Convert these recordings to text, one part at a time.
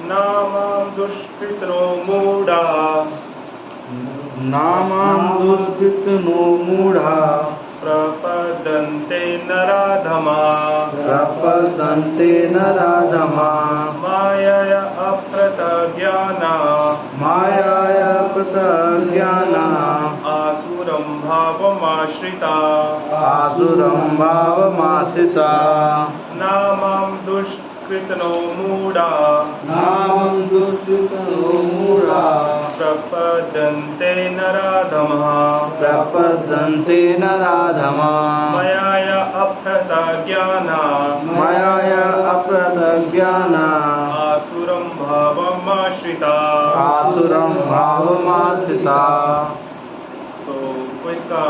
नामां दुष्कृतनो मूढा नामां दुष्कृतनो मूढा प्रपद्यन्ते नराधमा प्रपद्यन्ते नराधमा मायया अप्रतज्ञाना मायाया प्रतज्ञाना आसुरं भावमाश्रिता आसुरं भावमाश्रिता नामां दुष्कृतनो मूढा नामं दुष्कृतनो मूढा प्रपद्यन्ते नराधमः प्रपद्यन्ते नराधमा मया अप्रतज्ञाना मायाया अप्रतज्ञाना आसुरं भावमाश्रिता। आसुरं भावमाश्रिता। तो कोई इसका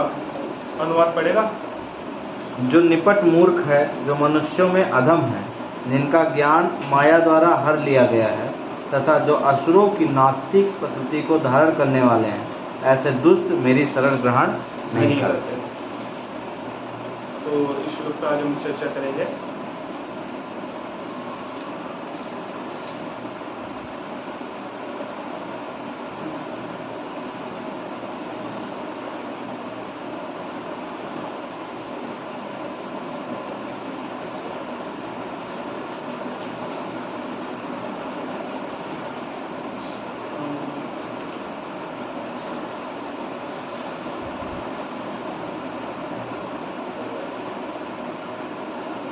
अनुवाद पढ़ेगा? जो निपट मूर्ख है, जो मनुष्यों में अधम है, जिनका ज्ञान माया द्वारा हर लिया गया है, तथा जो असुरों की नास्तिक प्रकृति को धारण करने वाले हैं, ऐसे दुष्ट मेरी शरण ग्रहण नहीं करते। तो इस श्लोक पर आज हम चर्चा करेंगे।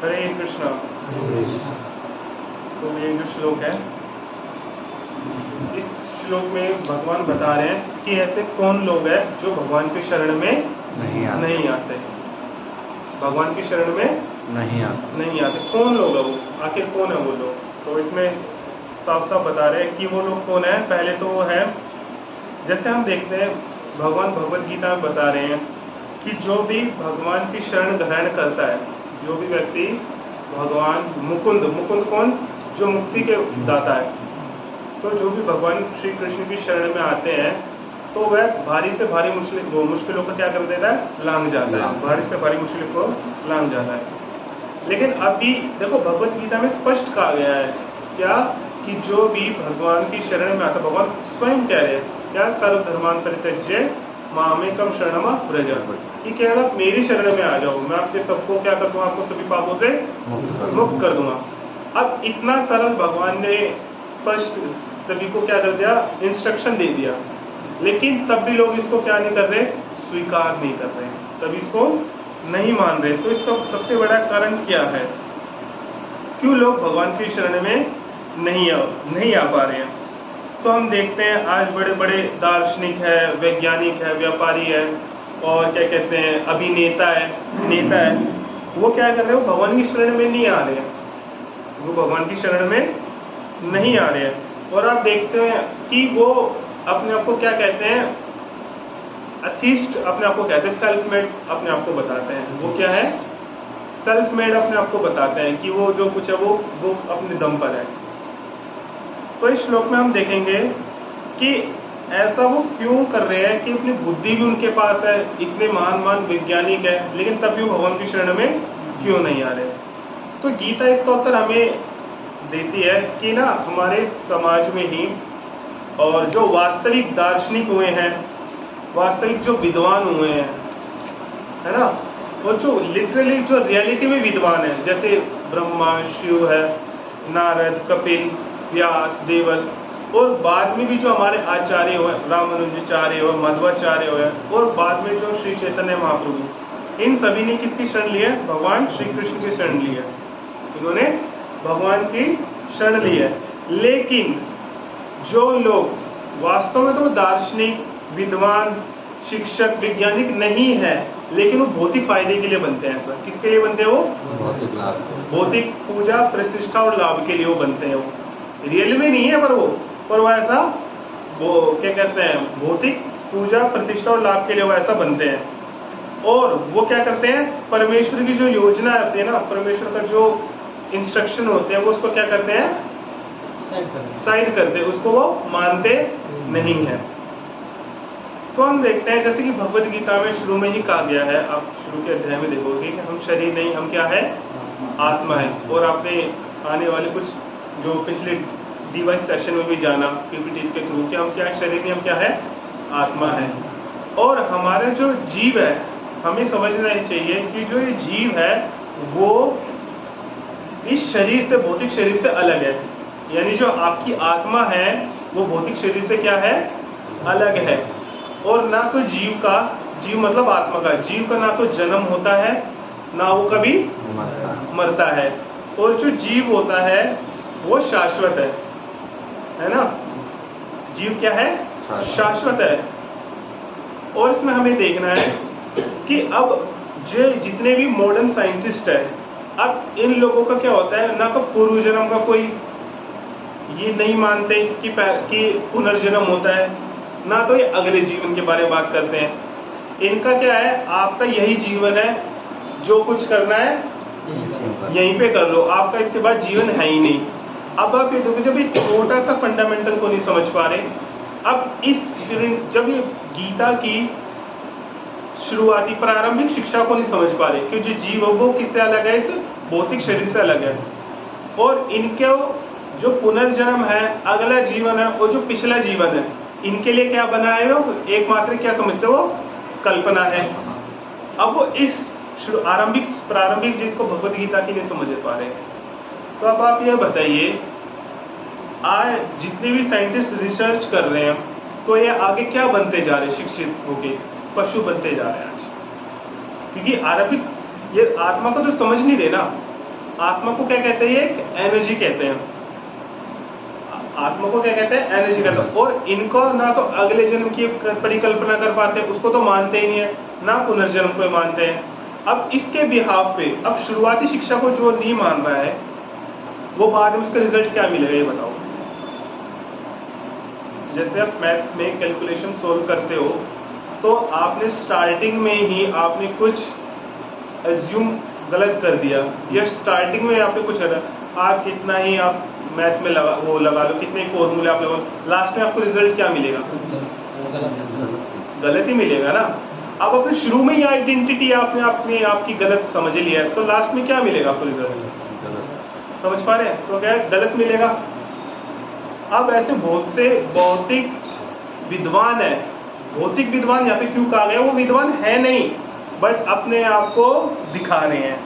हरे कृष्णा। तो ये जो श्लोक है, इस श्लोक में भगवान बता रहे हैं कि ऐसे कौन लोग हैं जो भगवान की शरण में नहीं आते। भगवान की शरण में नहीं आते। कौन लोग है वो? आखिर कौन है वो लोग? तो इसमें साफ साफ बता रहे हैं कि वो लोग कौन है। पहले तो वो है, जैसे हम देखते हैं भगवान भगवत गीता में बता रहे हैं कि जो भी भगवान की शरण ग्रहण करता है, जो भी व्यक्ति भगवान मुकुंद कौन? जो मुक्ति के दाता है। तो जो भी भगवान श्री कृष्ण की शरण में आते हैं तो वह भारी से भारी मुश्किलों को क्या कर देता है? लांघ जाता है। भारी से भारी मुश्किल को लांघ जाता है। लेकिन अभी देखो भगवत गीता में स्पष्ट कहा गया है क्या कि जो भी भगवान की शरण में आता, भगवान स्वयं कह रहे हैं क्या? सर्वधर्मान् परित्यज्य मामेकं शरणम व्रज, कि क्या आप मेरी शरण में आ जाओ, मैं आपके सबको क्या कर दूंगा? आपको सभी पापों से मुक्त कर दूंगा। अब इतना सरल भगवान ने स्पष्ट सभी को क्या कर दिया? इंस्ट्रक्शन दे दिया। लेकिन तब भी लोग इसको क्या नहीं कर रहे? स्वीकार नहीं कर रहे, तब इसको नहीं मान रहे। तो इसका सबसे बड़ा कारण क्या है? क्यों लोग भगवान की शरण में नहीं आ पा रहे हैं? तो हम देखते हैं आज बड़े बड़े दार्शनिक है, वैज्ञानिक है, व्यापारी है, और क्या कहते हैं अभिनेता है, नेता है, वो क्या कर रहे हैं? वो भगवान की शरण में नहीं आ रहे हैं। वो भगवान की शरण में नहीं आ रहे हैं। और आप देखते हैं कि वो अपने आप को क्या कहते हैं? अथिस्ट अपने आप को कहते हैं, सेल्फ मेड अपने आप को बताते हैं। वो क्या है? सेल्फ मेड अपने आप को बताते हैं कि वो जो कुछ है वो अपने दम पर है। तो इस श्लोक में हम देखेंगे कि ऐसा वो क्यों कर रहे हैं कि अपनी बुद्धि भी उनके पास है, इतने महान वैज्ञानिक है, लेकिन तब भी वो भगवान की शरण में क्यों नहीं आ रहे? तो गीता इसका उत्तर हमें देती है कि ना हमारे समाज में ही, और जो वास्तविक दार्शनिक हुए हैं, वास्तविक जो विद्वान हुए हैं, है ना, और जो लिटरली जो रियलिटी में विद्वान है, जैसे ब्रह्मा, शिव है, नारद, कपिल, व्यास, देवल, और बाद में भी जो हमारे आचार्य हुए, रामानुजाचार्य हुए, मध्वाचार्य हुए, और बाद में जो श्री चैतन्य महाप्रभु, इन सभी ने किसकी शरण ली है? भगवान श्री कृष्ण की शरण ली है। इन्होंने भगवान की शरण ली है। लेकिन जो लोग वास्तव में तो दार्शनिक, विद्वान, शिक्षक, वैज्ञानिक नहीं है, लेकिन वो भौतिक फायदे के लिए बनते हैं। ऐसा किसके लिए बनते हैं? वो भौतिक लाभ, भौतिक पूजा, प्रतिष्ठा और लाभ के लिए वो बनते हैं। वो रियल में नहीं है, पर वो ऐसा, वो क्या कहते हैं, भौतिक पूजा, प्रतिष्ठा और लाभ के लिए वो ऐसा बनते हैं। और वो क्या करते हैं? परमेश्वर की जो योजना होती है ना, परमेश्वर का जो इंस्ट्रक्शन होते हैं, वो उसको क्या करते हैं? साइड करते हैं, उसको वो मानते नहीं है। तो हम देखते हैं जैसे कि भगवत गीता में शुरू में ही कहा गया है, आप शुरू के अध्याय में देखोगे कि हम शरीर नहीं, हम क्या है? आत्मा है। और आपने आने वाले कुछ जो पिछले डिवाइस सेशन में भी जाना पीपीटीज के थ्रू कि हम क्या शरीर में हम क्या है, आत्मा है। और हमारा जो जीव है, हमें समझना चाहिए कि जो ये जीव है वो इस शरीर से, भौतिक शरीर से अलग है। यानी जो आपकी आत्मा है वो भौतिक शरीर से क्या है, अलग है। और ना तो जीव मतलब आत्मा का, जीव का ना तो जन्म होता है ना वो कभी मरता है। और जो जीव होता है वो शाश्वत है ना। जीव क्या है, शाश्वत है। और इसमें हमें देखना है कि अब जो जितने भी मॉडर्न साइंटिस्ट है, अब इन लोगों का क्या होता है, ना तो पूर्व जन्म का कोई ये नहीं मानते कि पुनर्जन्म होता है, ना तो ये अगले जीवन के बारे में बात करते हैं। इनका क्या है, आपका यही जीवन है, जो कुछ करना है यहीं पे कर लो, आपका इसके बाद जीवन है ही नहीं। अब आप ये देखो, जब ये छोटा सा फंडामेंटल को नहीं समझ पा रहे, अब जब ये गीता की शुरुआती प्रारंभिक शिक्षा को नहीं समझ पा रहे कि जो जीव है वो किससे अलग है, इस भौतिक शरीर से अलग है। और इनके जो पुनर्जन्म है, अगला जीवन है और जो पिछला जीवन है, इनके लिए क्या बना है, वो एकमात्र क्या समझते हो, कल्पना है। अब वो इस प्रारंभिक चीज को भगवत गीता की नहीं समझ पा रहे। तो अब आप ये बताइए, आज जितने भी साइंटिस्ट रिसर्च कर रहे हैं तो ये आगे क्या बनते जा रहे हैं, शिक्षित होके पशु बनते जा रहे हैं आज। क्योंकि आरंभिक ये आत्मा को तो समझ नहीं रहे ना। आत्मा को क्या कहते हैं, एक एनर्जी कहते हैं। आत्मा को क्या कहते हैं, एनर्जी कहते हैं। और इनको ना तो अगले जन्म की परिकल्पना कर पाते हैं, उसको तो मानते ही नहीं है, ना पुनर्जन्म को मानते हैं। अब इसके बिहाफ पे, अब शुरुआती शिक्षा को जो नहीं मान रहा है वो बाद में उसका रिजल्ट क्या मिलेगा, ये बताओ। जैसे आप मैथ्स में कैलकुलेशन सोल्व करते हो तो आपने स्टार्टिंग में ही आपने कुछ एज्यूम गलत कर दिया, या स्टार्टिंग में आपने कुछ करा, आप कितना ही आप मैथ में लगा लो, कितने फॉर्मूले आप लगा, लास्ट में आपको रिजल्ट क्या मिलेगा, गलत ही मिलेगा ना। अब अपने शुरू में ही आइडेंटिटी आपने आपकी गलत समझ लिया है, तो लास्ट में क्या मिलेगा आपको रिजल्ट, समझ पा रहे हैं, तो क्या है, गलत मिलेगा। अब ऐसे बहुत से भौतिक विद्वान है, भौतिक विद्वान यहाँ पे क्यों कहा गया, वो विद्वान है नहीं बट अपने आप को दिखा रहे हैं।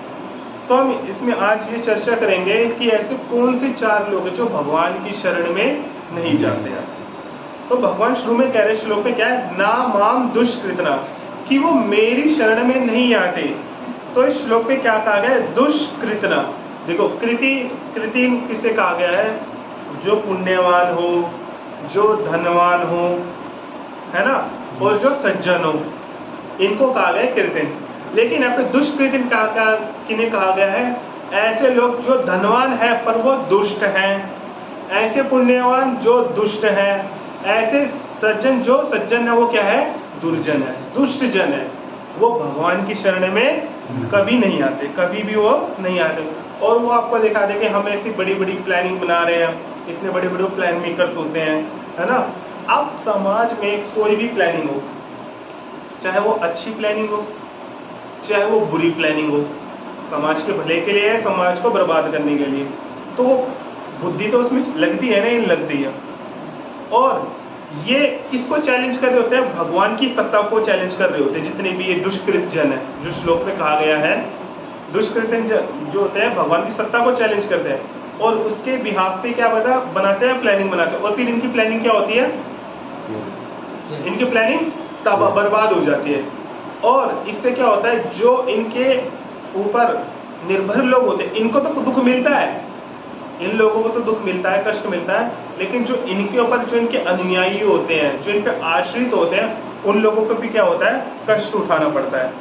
तो हम इसमें आज ये चर्चा करेंगे कि ऐसे कौन से 4 लोग हैं जो भगवान की शरण में नहीं जाते हैं। तो भगवान शुरू में कह रहे श्लोक में क्या है, ना माम दुष्कृतना, कि वो मेरी शरण में नहीं आते। तो इस श्लोक में क्या कहा गया है, दुष्कृतना। देखो कृति किसे कहा गया है, जो पुण्यवान हो, जो धनवान हो, है ना, और जो सज्जन हो, इनको कहा गया कृतिन। लेकिन यहाँ पे दुष्कृतिन किन्हें कहा गया है, ऐसे लोग जो धनवान है पर वो दुष्ट हैं, ऐसे पुण्यवान जो दुष्ट हैं, ऐसे सज्जन जो सज्जन है वो क्या है, दुर्जन है, दुष्ट जन है, वो भगवान की शरण में कभी नहीं आते, कभी भी वो नहीं आते। और वो आपको दिखा दे कि हम ऐसी बड़ी बड़ी प्लानिंग बना रहे हैं, इतने बड़े बड़े प्लान मेकर्स होते हैं, है ना। अब समाज में कोई भी प्लानिंग हो, चाहे वो अच्छी प्लानिंग हो चाहे वो बुरी प्लानिंग हो, समाज के भले के लिए है, समाज को बर्बाद करने के लिए, तो बुद्धि तो उसमें लगती है ना, इन लगती है। और ये किसको चैलेंज कर रहे होते हैं, भगवान की सत्ता को चैलेंज कर रहे होते हैं। जितने भी ये दुष्कृत जन है, जो श्लोक में कहा गया है, दुष्कृत जो होते हैं भगवान की सत्ता को चैलेंज करते हैं और उसके बिहाफ पे क्या बनाते हैं, प्लानिंग बनाते हैं। और फिर इनकी प्लानिंग क्या होती है, इनकी प्लानिंग तबाह बर्बाद हो जाती है। और इससे क्या होता है, जो इनके ऊपर निर्भर लोग होते हैं, इनको तो दुख मिलता है, इन लोगों को तो दुख मिलता है, कष्ट मिलता है, लेकिन जो इनके ऊपर जो इनके अनुयायी होते हैं, जो इन पे आश्रित होते हैं, उन लोगों को भी क्या होता है, कष्ट उठाना पड़ता है।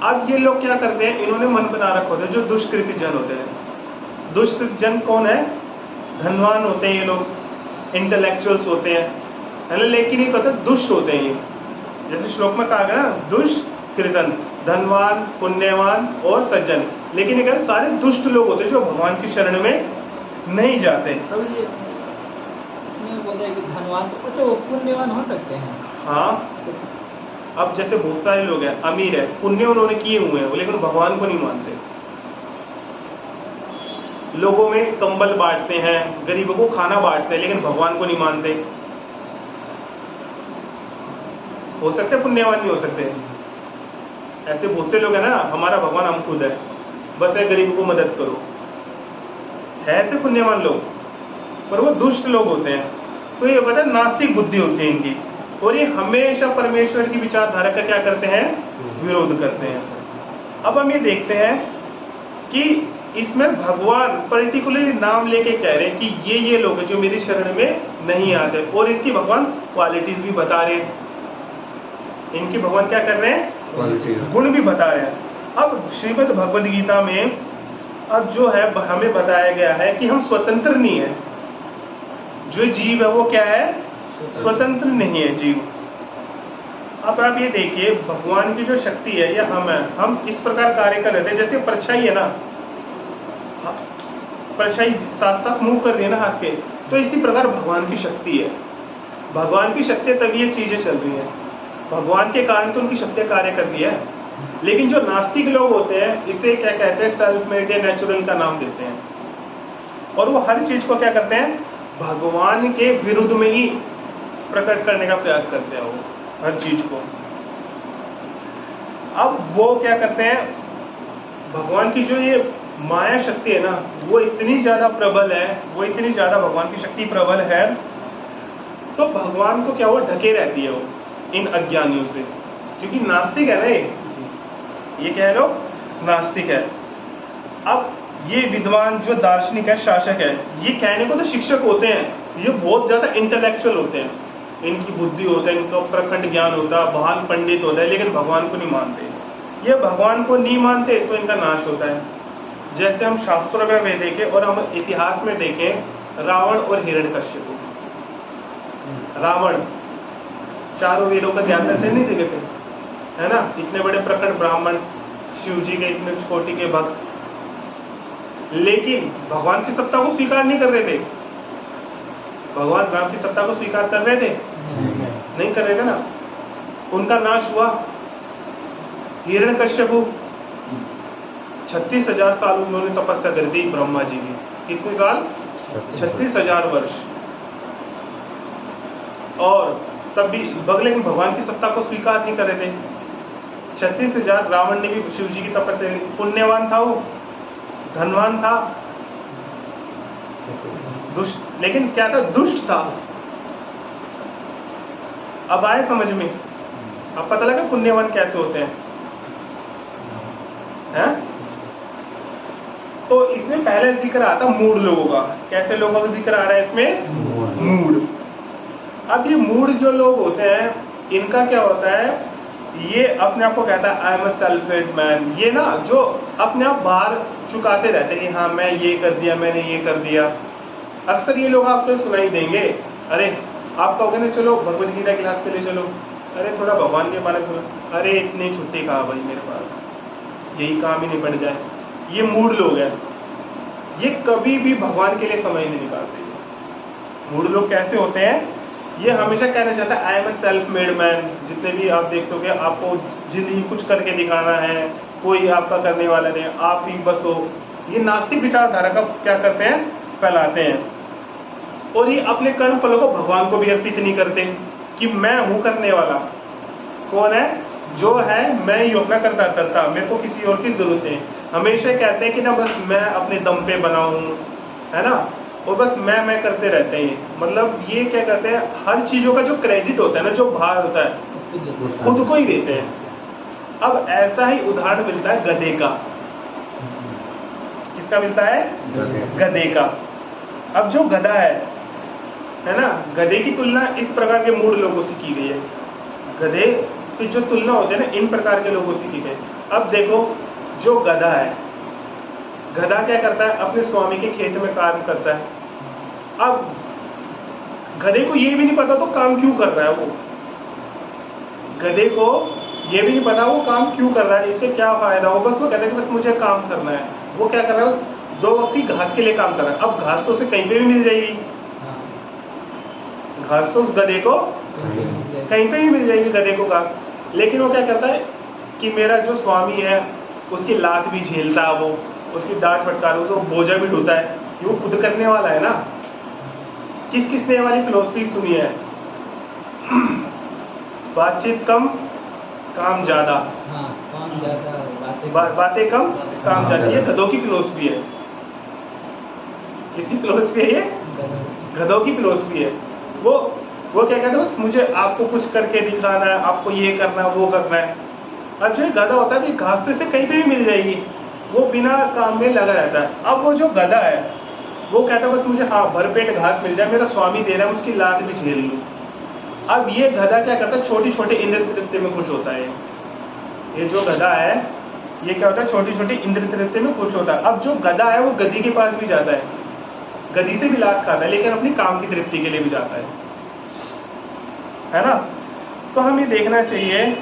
अब ये लोग क्या करते हैं, इन्होंने मन बना रखा होता है, जो दुष्कृत जन होते हैं। दुष्कृत जन कौन है, धनवान होते हैं ये लोग, इंटेलेक्चुअल्स होते हैं, है ना, लेकिन ये कहते दुष्ट होते हैं ये। जैसे श्लोक में कहा गया ना, दुष्कृतन, धनवान, पुण्यवान और सज्जन, लेकिन ये कहते सारे दुष्ट लोग होते हैं जो भगवान की शरण में नहीं जाते। तो ये इसमें बोल रहे हैं कि धनवान तो अच्छा वो पुण्यवान हो सकते हैं। हाँ, अब जैसे बहुत सारे लोग हैं, अमीर है, पुण्य उन्होंने किए हुए हैं, लेकिन भगवान को नहीं मानते। लोगों में कंबल बांटते हैं, गरीबों को खाना बांटते हैं, लेकिन भगवान को नहीं मानते। हो सकते पुण्यवान नहीं हो सकते? ऐसे बहुत से लोग हैं ना, हमारा भगवान हम खुद है, बस है गरीब को मदद करो। है ऐसे पुण्यवान लोग, पर वो दुष्ट लोग होते हैं। तो ये पता है नास्तिक बुद्धि होती है इनकी, और ये हमेशा परमेश्वर की विचारधारा का क्या करते हैं? विरोध करते हैं। अब हम ये देखते हैं कि इसमें भगवान पर्टिकुलरली नाम लेके कह रहे हैं कि ये लोग हैं जो मेरी शरण में नहीं आते, और इनकी भगवान क्वालिटीज भी बता रहे हैं। इनकी भगवान क्या कर रहे हैं? गुण भी बता रहे हैं। अब श्रीमद् भगवद गीता में अब जो है हमें बताया गया है कि हम स्वतंत्र नहीं है। जो जीव है वो क्या है? स्वतंत्र नहीं है जीव। अब आप ये देखिए, भगवान की जो शक्ति है या हम इस प्रकार कार्य कर रहे थे, जैसे परछाई है ना, परछाई साथ साथ मूव कर रही है ना हाथ पे, तो इसी प्रकार भगवान की शक्ति है। भगवान की शक्ति तभी ये चीजें चल रही हैं, भगवान के कारण तो उनकी शक्ति कार्य कर रही है। लेकिन जो नास्तिक लोग होते हैं, इसे क्या कहते हैं? सेल्फ मेड या नेचुरल का नाम देते हैं, और वो हर चीज को क्या करते हैं? भगवान के विरुद्ध में ही प्रकट करने का प्रयास करते हैं, वो हर चीज को। अब वो क्या करते हैं? भगवान की जो ये माया शक्ति है ना, वो इतनी ज्यादा प्रबल है, वो इतनी ज्यादा भगवान की शक्ति प्रबल है, तो भगवान को क्या वो ढके रहती है वो इन अज्ञानियों से। क्योंकि नास्तिक है ना, ये क्या है? लोग नास्तिक है। अब ये विद्वान जो दार्शनिक है, शासक है, ये कहने को तो शिक्षक होते हैं, ये बहुत ज्यादा इंटेलेक्चुअल होते हैं, इनकी बुद्धि होता है, इनका प्रखंड ज्ञान होता है, महान पंडित होता है, लेकिन भगवान को नहीं मानते। ये भगवान को नहीं मानते तो इनका नाश होता है। जैसे हम शास्त्रों में देखें और हम इतिहास में देखें, रावण और हिरण्यकश्यप। रावण चारों वेदों का ध्यान रखते नहीं देखे थे, है ना? इतने बड़े प्रखंड ब्राह्मण, शिव जी के इतने कोटि के भक्त, लेकिन भगवान की सत्ता को स्वीकार नहीं कर रहे थे। भगवान राम की सत्ता को स्वीकार कर रहे थे? नहीं कर रहे थे ना। उनका नाश हुआ। हिरण्यकश्यप 36,000 साल उन्होंने तपस्या कर दी ब्रह्मा जी की। कितने साल? 36,000 वर्ष। और तब भी बगले में भगवान की सत्ता को स्वीकार नहीं कर रहे थे। 36,000 रावण ने भी शिव जी की तपस्या, पुण्यवान था वो, धनवान था, दुष्ट, लेकिन क्या था? दुष्ट था। अब आए समझ में? अब पता लगा पुण्यवान कैसे होते हैं, हैं? तो इसमें पहले जिक्र आता मूड लोगों का। कैसे लोगों का जिक्र आ रहा है इसमें? मूड। अब ये मूड जो लोग होते हैं, इनका क्या होता है? ये अपने आप को कहता है I am a self made man. ये ना जो अपने आप बाहर चुकाते रहते हैं कि हाँ मैं ये कर दिया, मैंने ये कर दिया। अक्सर ये लोग आपको सुनाई देंगे, अरे आप कहोगे ना चलो भगवद गीता क्लास के लिए चलो, अरे थोड़ा भगवान के बारे में सुनो, अरे इतनी छुट्टी कहाँ भाई मेरे पास, यही काम ही नहीं पड़ जाए। ये मूड लोग हैं, ये कभी भी भगवान के लिए समय नहीं निकालते। मूड लोग कैसे होते हैं? ये हमेशा कहना चाहता है I am a self made man. जितने भी आप देखते हो, आपको जिंदगी कुछ करके दिखाना है, कोई आपका करने वाला नहीं, आप ही बस हो। ये नास्तिक विचारधारा का क्या करते हैं? फैलाते हैं। और ये अपने कर्म फलों को भगवान को भी अर्पित नहीं करते कि मैं हूं करने वाला। कौन है? जो है मैं ही अपना करता, मेरे को किसी और की जरूरत नहीं। हमेशा कहते हैं कि ना बस मैं अपने दम पे बना हूं, है ना, और बस मैं करते रहते हैं। मतलब ये क्या करते हैं? हर चीजों का जो क्रेडिट होता है ना, जो भार होता है, खुद को ही देते हैं। अब ऐसा ही उदाहरण मिलता है गधे का। किसका मिलता है? गधे का। अब जो गधा है ना, गधे की तुलना इस प्रकार के मूड लोगों से की गई है। गधे की जो तुलना होती है ना, इन प्रकार के लोगों से की गई। अब देखो, जो गधा है, गधा क्या करता है? अपने स्वामी के खेत में काम करता है। अब गधे को ये भी नहीं पता तो काम क्यों कर रहा है वो। गधे को ये भी नहीं पता वो काम क्यों कर रहा है, इससे क्या फायदा हो। बस वो कहता है कि बस मुझे काम करना है। वो क्या कर रहा है? बस 2 वक्त की घास के लिए काम कर रहा है। अब घास तो उसे कहीं पे भी मिल जाएगी, घास तो उस गधे को कहीं पे भी मिल जाएगी, गधे को घास। लेकिन वो क्या करता है कि मेरा जो स्वामी है उसकी लात भी झेलता है वो, उसकी डांट फटकार, उसको बोझा भी ढोता है, कि वो खुद करने वाला है ना। किसने ये वाली फिलोसफी सुनी है? बातचीत कम काम ज्यादा, हाँ, काम ज्यादा बातें कम काम ज्यादा, ये गधों की फिलोसफी है। किसकी फिलोसफी है ये? गधों की फिलोसफी है। वो क्या कहते हैं, बस मुझे आपको कुछ करके दिखाना है, आपको ये करना है, वो करना है। अब जो गधा होता है, घास तो इसे कहीं पे भी मिल जाएगी, वो बिना काम में लगा रहता है। अब वो जो गधा है, वो कहता है बस मुझे हाँ भरपेट घास मिल जाए, मेरा स्वामी दे रहा है, उसकी लात भी झेल लूं। अब ये गधा क्या करता है, छोटी छोटी इंद्र तृप्ति में खुश होता है। ये जो गधा है, ये क्या होता है, छोटी छोटी इंद्र तृप्ति में खुश होता है। अब जो गधा है, वो गधी के पास भी जाता है, गधी से भी लात खाता है, लेकिन अपनी काम की तृप्ति के लिए भी जाता है ना। तो हमें देखना चाहिए।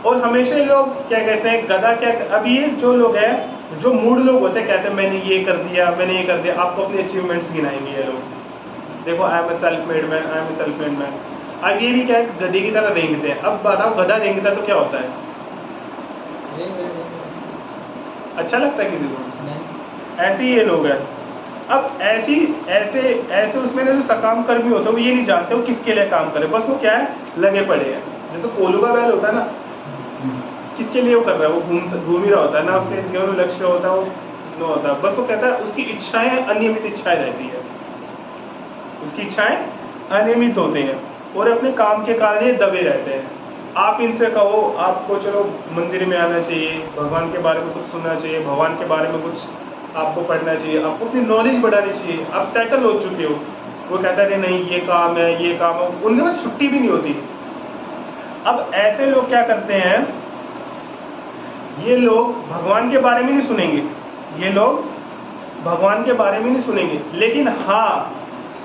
और हमेशा लोग क्या कहते हैं, गधा क्या, अब ये जो लोग हैं, जो मूड लोग होते हैं, कहते हैं मैंने ये कर दिया, मैंने ये कर दिया, आपको अपने अचीवमेंट्स गिनाएंगे ये लोग। देखो I am a self made man, I am a self made man. अब ये भी क्या है, गधे की तरह रेंगते हैं। अब बताओ, गधा रेंगता है तो क्या होता है? अच्छा लगता है किसी को? ऐसे ही ये लोग हैं। अब ऐसे उसमें जो सकाम कर्मी होता है, वो ये नहीं जानते वो किसके लिए काम करे, बस वो क्या है, लगे पड़े हैं। जैसे कोलू का बैल होता है ना, किसके लिए वो कर रहा है, वो घूम ही रहा होता है ना, उसके जीवन लक्ष्य होता है, वो न होता है, बस वो कहता है उसकी इच्छाएं अनियमित इच्छाएं रहती है, उसकी इच्छाएं अनियमित होती हैं और अपने काम के कारण ये दबे रहते हैं। आप इनसे कहो आपको चलो मंदिर में आना चाहिए, भगवान के बारे में कुछ सुनना चाहिए, भगवान के बारे में कुछ आपको पढ़ना चाहिए, आपको अपनी नॉलेज बढ़ानी चाहिए, आप सेटल हो चुके हो। वो कहता है नहीं ये काम है, ये काम है, उनके पास छुट्टी भी नहीं होती। अब ऐसे लोग क्या करते हैं, ये लोग भगवान के बारे में नहीं सुनेंगे, ये लोग भगवान के बारे में नहीं सुनेंगे, लेकिन हाँ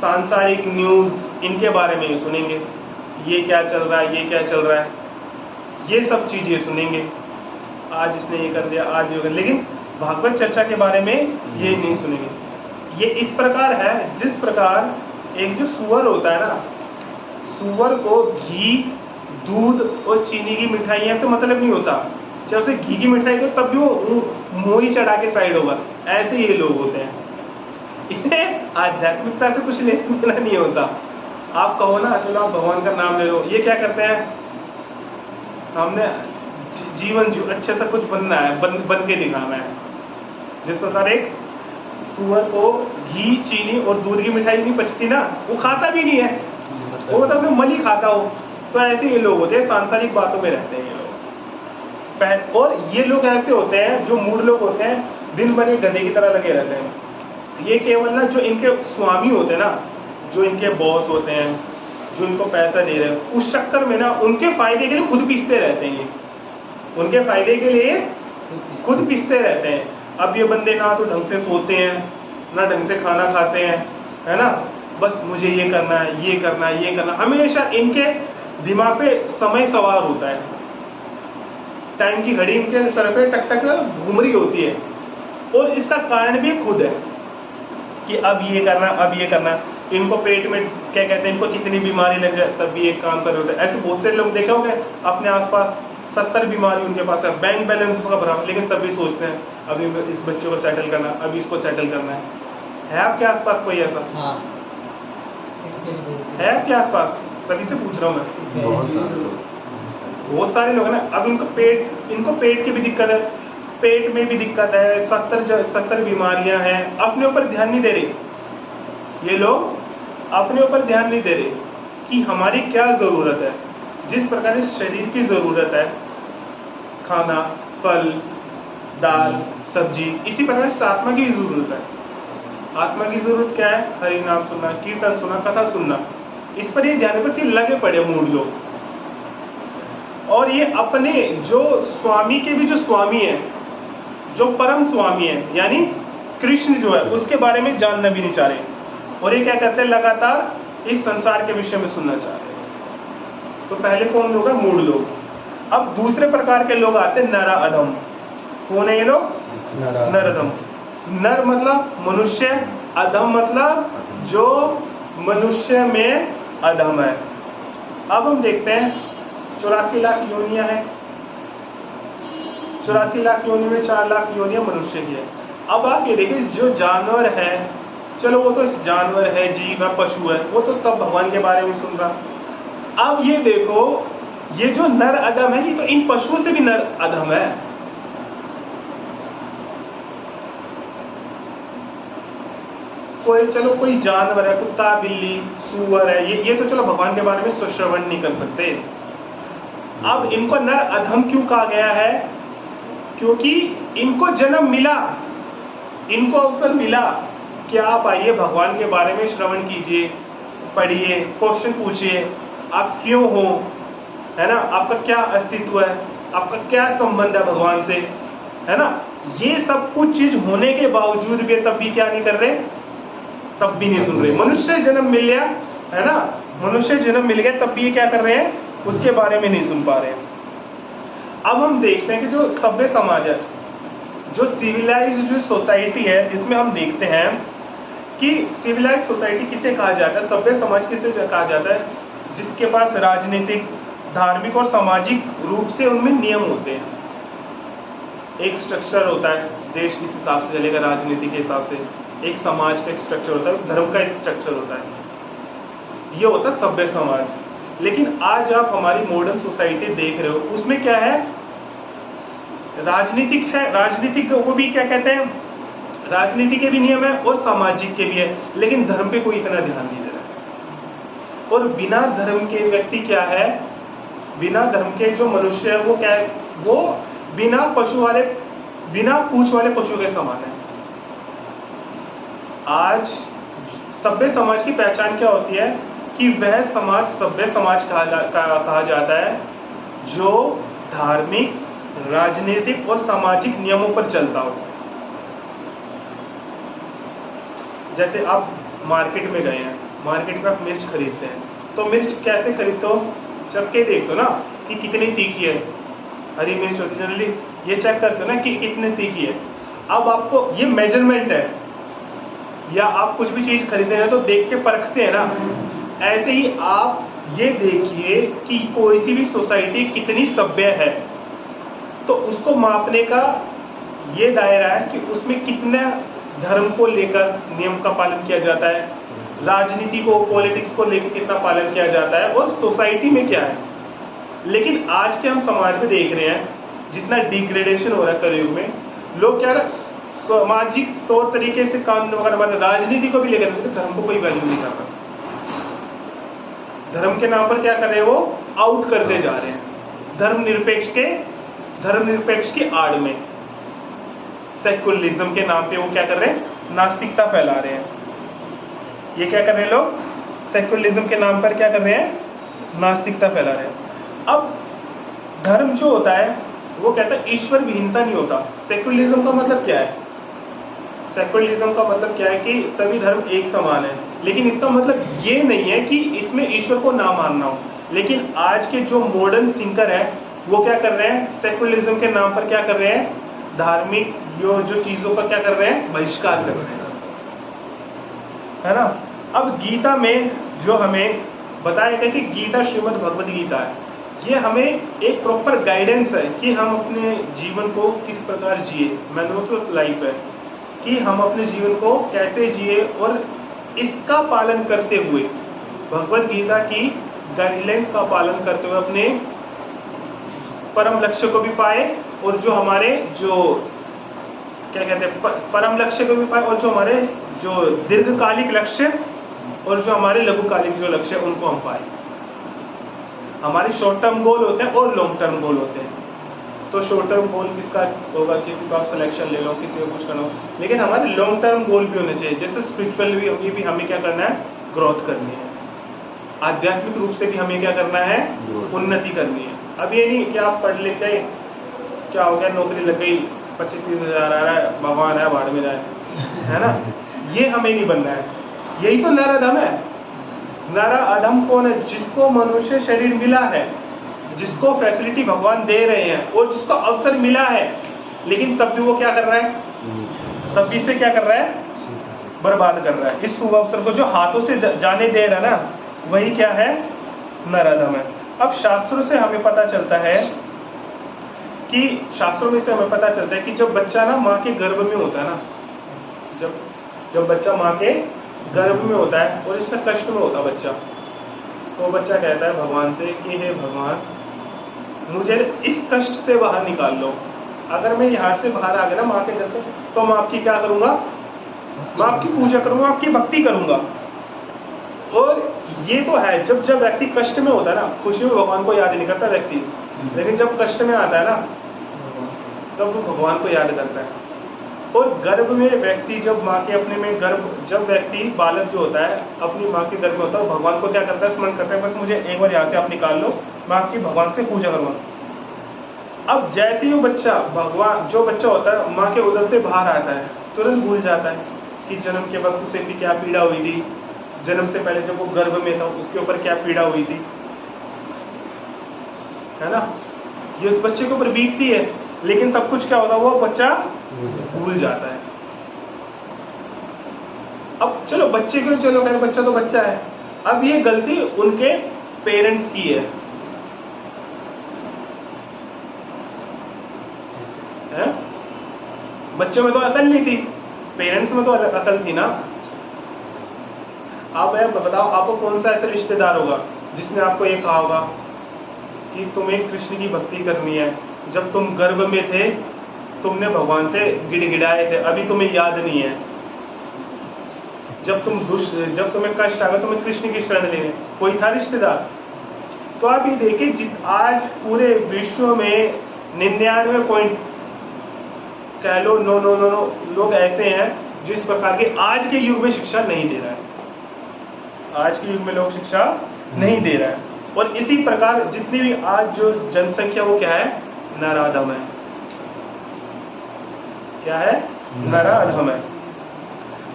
सांसारिक न्यूज इनके बारे में ही सुनेंगे, ये क्या चल रहा है, ये क्या चल रहा है, ये सब चीजें सुनेंगे। आज इसने ये कर दिया, आज ये कर, लेकिन भागवत चर्चा के बारे में ये नहीं सुनेंगे। ये इस प्रकार है जिस प्रकार एक जो सुअर होता है ना, सुअर को घी, दूध और चीनी की मिठाइयां से मतलब नहीं होता। जब उसे घी की मिठाई दो तब भी वो मुंह ही चढ़ा के साइड होगा। ऐसे ये लोग होते हैं, इन्हें आध्यात्मिकता से कुछ लेना नहीं होता। आप कहो ना चलो आप भगवान का नाम ले लो, ये क्या करते हैं, हमने जीवन जीव अच्छे से कुछ बनना है, बन के दिखाना है। जिस प्रकार एक सुअर को घी, चीनी और दूध की मिठाई नहीं पचती ना, वो खाता भी नहीं है, वो मतलब उसे मल ही खाता हो। तो ऐसे ये लोग होते हैं, सांसारिक बातों में रहते हैं ये लोग। और ये लोग ऐसे होते हैं, जो मूड लोग होते हैं, दिन भर ये गधे की तरह लगे रहते हैं। ये केवल ना जो इनके स्वामी होते हैं ना, जो इनके बॉस होते हैं, जो इनको पैसा दे रहे हैं, उस चक्कर में ना उनके फायदे के लिए खुद पीसते रहते हैं। ये उनके फायदे के लिए खुद पीसते रहते हैं। अब ये बंदे ना तो ढंग से सोते हैं, ना ढंग से खाना खाते हैं, है ना, बस मुझे ये करना है, ये करना है, ये करना। हमेशा इनके दिमाग पे समय सवार होता है, टाइम की घड़ी इनके सर पे टक टक घूम रही होती है। और इसका कारण भी खुद है कि अब ये करना, अब ये करना। इनको पेट में क्या कहते हैं, इनको कितनी बीमारी लग जाए तब भी एक काम कर रहे होते हैं। ऐसे बहुत से लोग देखे होंगे अपने आसपास, 70 बीमारी उनके पास है, बैंक बैलेंस उसका भरा, लेकिन तब भी सोचते हैं अभी इस बच्चे को सेटल करना, अभी इसको सेटल करना है आपके आसपास कोई ऐसा? हाँ। है आपके आसपास? सभी से पूछ रहा हूँ मैं। बहुत सारे लोग हैं ना। अब इनको पेट की भी दिक्कत है, पेट में भी दिक्कत है, 70 बीमारियां हैं, अपने ऊपर ध्यान नहीं दे रहे ये लोग, अपने ऊपर ध्यान नहीं दे रहे कि हमारी क्या जरूरत है। जिस प्रकार इस शरीर की जरूरत है खाना, फल, दाल, सब्जी, इसी प्रकार इस आत्मा की भी जरूरत है। आत्मा की जरूरत क्या है? हरि नाम सुनना, कीर्तन सुनना, कथा सुनना। इस पर ये ध्यान, बस ये लगे पड़े मूड लोग। और ये अपने जो स्वामी के भी जो स्वामी है, जो परम स्वामी है, यानी कृष्ण जो है, उसके बारे में जानना भी नहीं चाह रहे। और ये क्या करते हैं, लगातार इस संसार के विषय में सुनना चाह रहे हैं। तो पहले कौन लोग है? मूड लोग। अब दूसरे प्रकार के लोग आते हैं, नर अधम। कौन है ये लोग? नर अधम। नर मतलब मनुष्य, अधम मतलब जो मनुष्य में अधम है। अब हम देखते हैं 84 लाख योनियां हैं। 84 लाख योनि में 4 लाख योनियां मनुष्य की है। अब आप ये देखिए, जो जानवर है, चलो वो तो जानवर है, जीव है, पशु है, वो तो तब भगवान के बारे में सुन रहा। अब ये देखो, ये जो नर अधम है, ये तो इन पशुओं से भी नर अधम है। चलो कोई जानवर है, कुत्ता, बिल्ली, सूअर है, ये तो चलो भगवान के बारे में श्रवण नहीं कर सकते। अब इनको नर अधम क्यों कहा गया है? क्योंकि इनको जन्म मिला, इनको अवसर मिला कि आप आइए भगवान के बारे में श्रवण कीजिए, पढ़िए, क्वेश्चन पूछिए, आप क्यों हो, है ना, आपका क्या अस्तित्व है, आपका क्या संबंध है भगवान से, है ना। ये सब कुछ चीज होने के बावजूद भी तब भी क्या नहीं कर रहे, तब भी नहीं सुन रहे। मनुष्य जन्म मिल गया, है ना, मनुष्य जन्म मिल गया, तब भी ये क्या कर रहे हैं, उसके बारे में नहीं सुन पा रहे हैं। अब हम देखते हैं कि जो सभ्य समाज है, जो सिविलाइज्ड जो सोसाइटी है, इसमें हम देखते हैं कि सिविलाइज्ड सोसाइटी किसे कहा जाता है, सभ्य समाज किसे कहा जाता है, जिसके पास राजनीतिक, धार्मिक और सामाजिक रूप से उनमें नियम होते हैं। एक स्ट्रक्चर होता है, देश किस हिसाब से चलेगा, राजनीति के हिसाब से, एक समाज का एक स्ट्रक्चर होता है, धर्म का एक स्ट्रक्चर होता है, ये होता है सभ्य समाज। लेकिन आज आप हमारी मॉडर्न सोसाइटी देख रहे हो, उसमें क्या है, राजनीतिक है, राजनीतिक को भी क्या कहते हैं, राजनीति के भी नियम है और सामाजिक के भी है, लेकिन धर्म पे कोई इतना ध्यान नहीं दे रहा है। और बिना धर्म के व्यक्ति क्या है, बिना धर्म के जो मनुष्य है वो क्या है, वो बिना पशु वाले, बिना पूंछ वाले पशु के समान है। आज सभ्य समाज की पहचान क्या होती है कि वह समाज सभ्य समाज कहा जाता है जो धार्मिक, राजनीतिक और सामाजिक नियमों पर चलता हो। जैसे आप मार्केट में गए हैं, मार्केट में आप मिर्च खरीदते हैं, तो मिर्च कैसे खरीदते हो, चख के देखते हो ना कि कितनी तीखी है, हरी मिर्च होती है जनरली, ये चेक करते हो ना कि कितनी तीखी है। अब आपको ये मेजरमेंट है, या आप कुछ भी चीज खरीदते हैं तो देख के परखते हैं ना, ऐसे ही आप ये देखिए कि कोई सी भी सोसाइटी कितनी सभ्य है, तो उसको मापने का ये दायरा है कि उसमें कितना धर्म को लेकर नियम का पालन किया जाता है, राजनीति को, पॉलिटिक्स को लेकर कितना पालन किया जाता है, और सोसाइटी में क्या है। लेकिन आज के हम समाज में देख रहे हैं, जितना डिग्रेडेशन हो रहा है कलयुग में, लोग क्या सामाजिक तौर तरीके से काम वगैरह, राजनीति को भी लेकर धर्म को कोई वैल्यू नहीं कर रहा। धर्म के नाम पर क्या कर रहे हैं, वो आउट करते जा रहे हैं धर्म निरपेक्ष की आड़ में, सेकुलरिज्म के नाम पे वो क्या कर रहे हैं, नास्तिकता फैला रहे हैं। ये क्या कर रहे हैं लोग, सेकुलरिज्म के नाम पर क्या कर रहे हैं, नास्तिकता फैला रहे हैं। अब धर्म जो होता है वो कहता है ईश्वर विहीनता नहीं होता। सेकुलरिज्म का मतलब क्या है, सेकुलरिज्म का मतलब क्या है कि सभी धर्म एक समान है, लेकिन इसका मतलब ये नहीं है कि इसमें ईश्वर को ना मानना हो। लेकिन आज के जो मॉडर्न थिंकर है वो क्या कर रहे हैं, सेकुलरिज्म के नाम पर क्या कर रहे हैं, धार्मिक जो चीजों का क्या कर रहे हैं, बहिष्कार कर रहे हैं, है ना। अब गीता में जो हमें बताया गया कि गीता श्रीमद् भगवद गीता है, ये हमें एक प्रॉपर गाइडेंस है कि हम अपने जीवन को किस प्रकार जिए, मैनुअल ऑफ लाइफ है कि हम अपने जीवन को कैसे जिए, और इसका पालन करते हुए, भगवद गीता की गाइडलाइंस का पालन करते हुए अपने परम लक्ष्य को भी पाए, और जो हमारे जो क्या कहते हैं परम लक्ष्य को भी पाए, और जो हमारे जो दीर्घकालिक लक्ष्य और जो हमारे लघुकालिक जो लक्ष्य उनको हम पाए। हमारे शॉर्ट टर्म गोल होते हैं और लॉन्ग टर्म गोल होते हैं। तो शॉर्ट टर्म गोल किसका होगा, किसी को आप सिलेक्शन ले लो, किसी को कुछ करना हो, लेकिन हमारे लॉन्ग टर्म गोल भी होने चाहिए। जैसे स्पिरिचुअल भी हमें क्या करना है, ग्रोथ करनी है। आध्यात्मिक रूप से भी हमें क्या करना है, उन्नति करनी है। अब ये नहीं कि आप पढ़ लिख गए, क्या हो गया, नौकरी लग गई, 25-30 हज़ार आ रहा है, भगवान है, बाहर में जाए, है ना, ये हमें नहीं बनना है। यही तो नर अधम है। नर अधम कौन है, जिसको मनुष्य शरीर मिला है, जिसको फैसिलिटी भगवान दे रहे हैं और जिसको अवसर मिला है, लेकिन तब भी वो क्या कर रहा है, तब भी से क्या कर रहा है, बर्बाद कर रहा है। इस शुभ अवसर को जो हाथों से जाने दे रहा है ना, वही क्या है, नर अधम है। अब शास्त्रों से हमें पता चलता है कि जब बच्चा ना माँ के गर्भ में होता है ना, जब जब बच्चा माँ के गर्भ में होता है और इतना कष्ट में होता है बच्चा, तो बच्चा कहता है भगवान से कि हे भगवान, मुझे इस कष्ट से बाहर निकाल लो। अगर मैं यहाँ से बाहर आ गया ना माँ के घर से, तो मैं आपकी क्या करूँगा, मैं आपकी पूजा करूँगा, आपकी भक्ति करूँगा। और ये तो है, जब जब व्यक्ति कष्ट में होता है ना, खुशी में भगवान को याद नहीं करता व्यक्ति, लेकिन जब कष्ट में आता है ना, तब वो भगवान को याद करता है। और गर्भ में व्यक्ति जब माँ के अपने में गर्भ, जब व्यक्ति बालक जो होता है अपनी माँ के गर्भ में होता है, भगवान को क्या करता है, स्मरण करता है, बस मुझे एक बार यहाँ से आप निकाल लो, मैं आपकी भगवान से पूजा करूँगा। अब जैसे ही वो बच्चा, भगवान जो बच्चा होता है माँ के उदर से बाहर आता है, तुरंत भूल जाता है कि जन्म के वक्त उसे भी क्या पीड़ा हुई थी, जन्म से पहले जब वो गर्भ में था उसके ऊपर क्या पीड़ा हुई थी, है ना। ये उस बच्चे के ऊपर बीतती है, लेकिन सब कुछ क्या होता है, वो बच्चा भूल जाता है। अब चलो बच्चे को, चलो कहते बच्चा तो बच्चा है, अब ये गलती उनके पेरेंट्स की है, हैं? बच्चों में तो अकल नहीं थी, पेरेंट्स में तो अकल थी ना। आप बताओ, आपको कौन सा ऐसा रिश्तेदार होगा जिसने आपको ये कहा होगा कि तुम्हें कृष्ण की भक्ति करनी है, जब तुम गर्भ में थे तुमने भगवान से गिड़गिड़ाए थे, अभी तुम्हें याद नहीं है, जब तुम्हें कष्ट आ गया तुम्हें कृष्ण की शरण लेने, कोई था रिश्तेदार? तो आप ये देखिए, आज पूरे विश्व में 99 पॉइंट कह लो, नो लोग ऐसे हैं जो इस प्रकार के आज के युग में शिक्षा नहीं दे रहा है। आज के युग में लोग शिक्षा नहीं दे रहा है, और इसी प्रकार जितनी भी आज जो जनसंख्या वो क्या है, नराधम है। क्या है? नराधम है।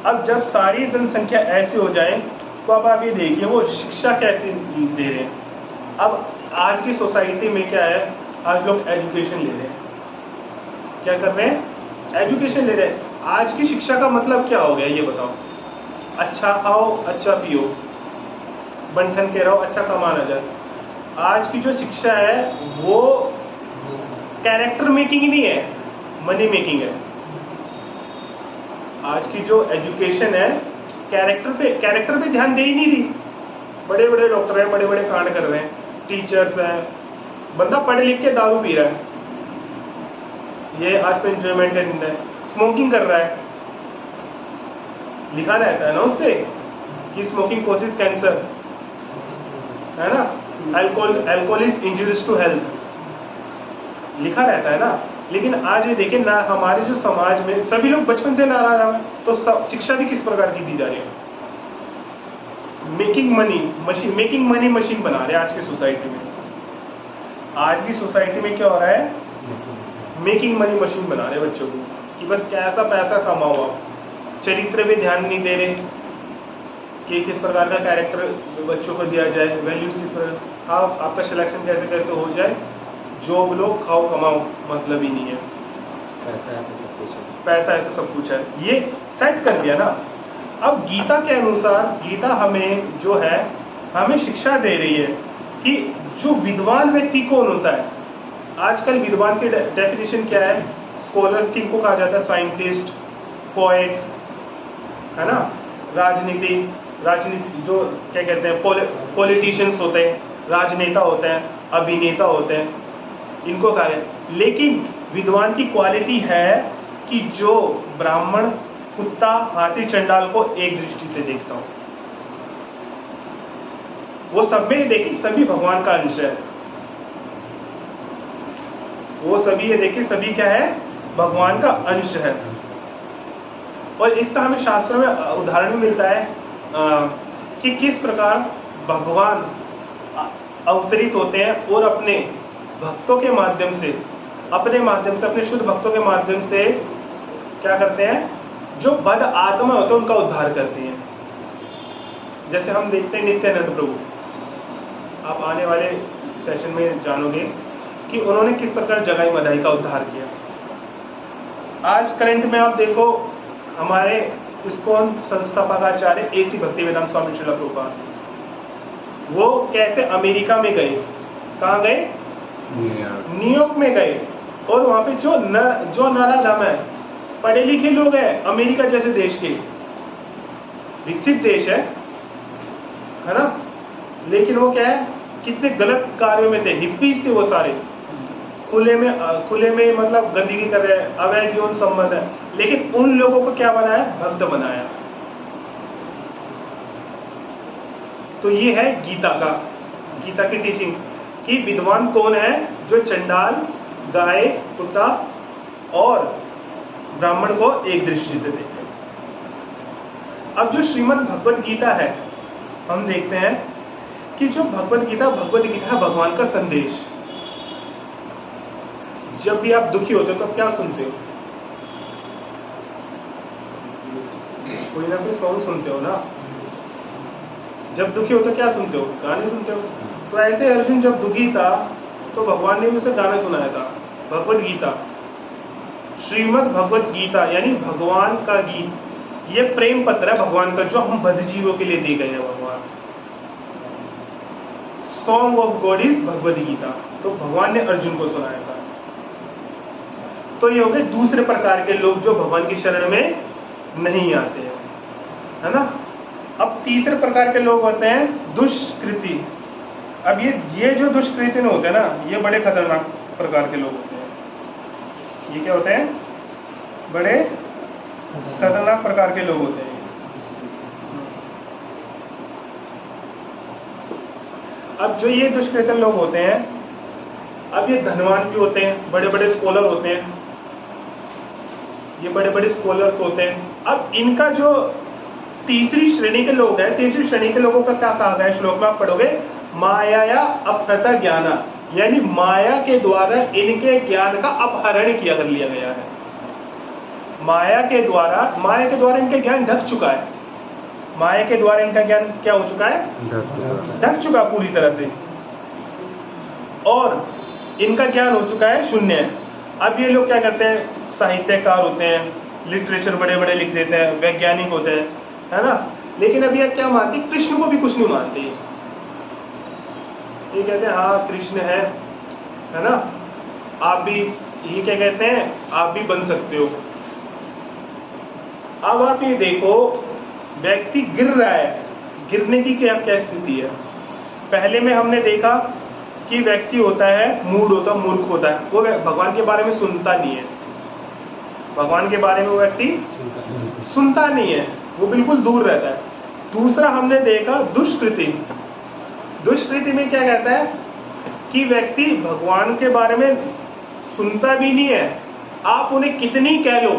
अब जब सारी जनसंख्या ऐसी हो जाए तो अब आप ये देखिए वो शिक्षा कैसे दे रहे हैं। अब आज की सोसाइटी में क्या है, आज लोग एजुकेशन ले रहे हैं। क्या कर रहे हैं? एजुकेशन ले रहे हैं। आज की शिक्षा का मतलब क्या हो गया ये बताओ? अच्छा खाओ, अच्छा पियो, बंठन के रहो, अच्छा कमाना जाए। आज की जो शिक्षा है वो कैरेक्टर मेकिंग नहीं है, मनी मेकिंग है। आज की जो एजुकेशन है कैरेक्टर पे ध्यान दे ही नहीं रही। बड़े बड़े डॉक्टर हैं, बड़े बड़े कांड कर रहे हैं, टीचर्स हैं, बंदा पढ़ लिख के दारू पी रहा है, ये आज तो एंजॉयमेंट है, स्मोकिंग कर रहा है, लिखा रहता है ना उस पे कि स्मोकिंग कॉजेस कैंसर, है ना, alcohol is injurious to health, लिखा रहता है ना। लेकिन आज ये देखिए ना, हमारे जो समाज में सभी लोग बचपन से नाराज हैं, तो शिक्षा भी किस प्रकार की दी जा रही है? मेकिंग मनी मशीन बना रहे हैं आज की सोसाइटी में। आज की सोसाइटी में क्या हो रहा है? मेकिंग मनी मशीन बना रहे बच्चों को कि बस कैसा पैसा कमाओ आप। चरित्र पे ध्यान नहीं दे रहे कि किस प्रकार का कैरेक्टर बच्चों को दिया जाए, वैल्यूज किस प्रकार, हाँ आपका सिलेक्शन कैसे कैसे हो जाए, जॉब लो खाओ कमाओ, मतलब ही नहीं है। पैसा है तो सब कुछ है, पैसा है तो सब कुछ है, ये सेट कर दिया ना। अब गीता के अनुसार, गीता हमें जो है हमें शिक्षा दे रही है कि जो विद्वान व्यक्ति कौन होता है। आजकल विद्वान की डेफिनेशन क्या है? स्कॉलर्स किनको कहा जाता है? साइंटिस्ट, पोएट, है ना, राजनीति जो क्या कहते हैं, पॉलिटिशियंस होते हैं, राजनेता होते हैं, अभिनेता होते हैं, इनको कहा है। लेकिन विद्वान की क्वालिटी है कि जो ब्राह्मण, कुत्ता, हाथी, चंडाल को एक दृष्टि से देखता हो। वो सब में देखिए सभी भगवान का अंश है, वो सभी ये देखिए सभी क्या है? भगवान का अंश है। और इसका हमें शास्त्रों में उदाहरण मिलता है कि किस प्रकार भगवान अवतरित होते हैं और अपने भक्तों के माध्यम से, अपने शुद्ध भक्तों के माध्यम से क्या करते हैं? जो बद आत्मा होते हैं उनका उद्धार करते हैं। जैसे हम देखते हैं नित्यानंद प्रभु, आप आने वाले सेशन में जानोगे कि उन्होंने किस प्रकार जगाई मदाई का उद्धार किया। आज करंट में आप देखो हमारे इस्कॉन संस्थापकाचार्य AC भक्तिवेदांत स्वामी श्रील प्रभुपाद, वो कैसे अमेरिका में गए, कहाँ गए? न्यूयॉर्क में गए, और वहां पे जो नराधम है पढ़े लिखे लोग हैं, अमेरिका जैसे देश के, विकसित देश है ना, लेकिन वो क्या है, कितने गलत कार्यों में थे, हिप्पीज थे वो सारे, खुले में मतलब गंदगी कर रहे हैं, अवैध यौन संबंध है, लेकिन उन लोगों को क्या बनाया, भक्त बनाया। तो ये है गीता की टीचिंग कि विद्वान कौन है, जो चंडाल, गाय, कुत्ता और ब्राह्मण को एक दृष्टि से देखे। अब जो श्रीमद् भगवद गीता है, हम देखते हैं कि जो भगवद गीता है भगवान का संदेश। जब भी आप दुखी होते हो तो क्या सुनते हो, कोई ना कोई सॉन्ग सुनते हो ना। जब दुखी हो तो क्या सुनते हो, गाने सुनते हो। तो ऐसे अर्जुन जब दुखी था तो भगवान ने भी उसे गाना सुनाया था, भगवद गीता, श्रीमद् भगवद गीता यानी भगवान का गीत। ये प्रेम पत्र है भगवान का, जो हम बद्ध जीवों के लिए दी गए हैं। भगवान song of God is Bhagavad Gita, तो भगवान ने अर्जुन को सुनाया था। तो ये हो गए दूसरे प्रकार के लोग जो भगवान की शरण में नहीं आते हैं, है ना। अब तीसरे प्रकार के लोग होते हैं दुष्कृति। अब ये जो दुष्कृति होते हैं ना, ये बड़े खतरनाक प्रकार के लोग होते हैं। ये क्या होते हैं, बड़े खतरनाक प्रकार के लोग होते हैं। अब जो ये दुष्कृति लोग होते हैं, अब ये धनवान भी होते हैं, बड़े बड़े स्कॉलर होते हैं, ये बड़े बड़े स्कॉलर्स होते हैं। अब इनका जो तीसरी श्रेणी के लोग हैं, तीसरी श्रेणी के लोगों का क्या कहा गया श्लोक में आप पढ़ोगे, माया या अपहृता ज्ञाना, यानी माया के द्वारा इनके ज्ञान का अपहरण किया कर लिया गया है। माया के द्वारा इनका ज्ञान ढक चुका है। माया के द्वारा इनका ज्ञान क्या हो चुका है, ढक चुका पूरी तरह से, और इनका ज्ञान हो चुका है शून्य। अब ये लोग क्या करते हैं, साहित्यकार होते हैं, लिटरेचर बड़े बड़े लिख देते हैं, वैज्ञानिक होते हैं, है ना। लेकिन अब ये क्या मानते, कृष्ण को भी कुछ नहीं मानते। ये कहते हैं हाँ कृष्ण है ना, आप भी, ये क्या कहते हैं, आप भी बन सकते हो। अब आप ये देखो, व्यक्ति गिर रहा है, गिरने की क्या स्थिति है। पहले में हमने देखा कि व्यक्ति होता है, मूर्ख होता है, वो भगवान के बारे में सुनता नहीं है, भगवान के बारे में वो व्यक्ति सुनता नहीं है, वो बिल्कुल दूर रहता है। दूसरा हमने देखा दुष्कृति। दुष्कृति में क्या कहता है कि व्यक्ति भगवान के बारे में सुनता भी नहीं है, आप उन्हें कितनी कह लो,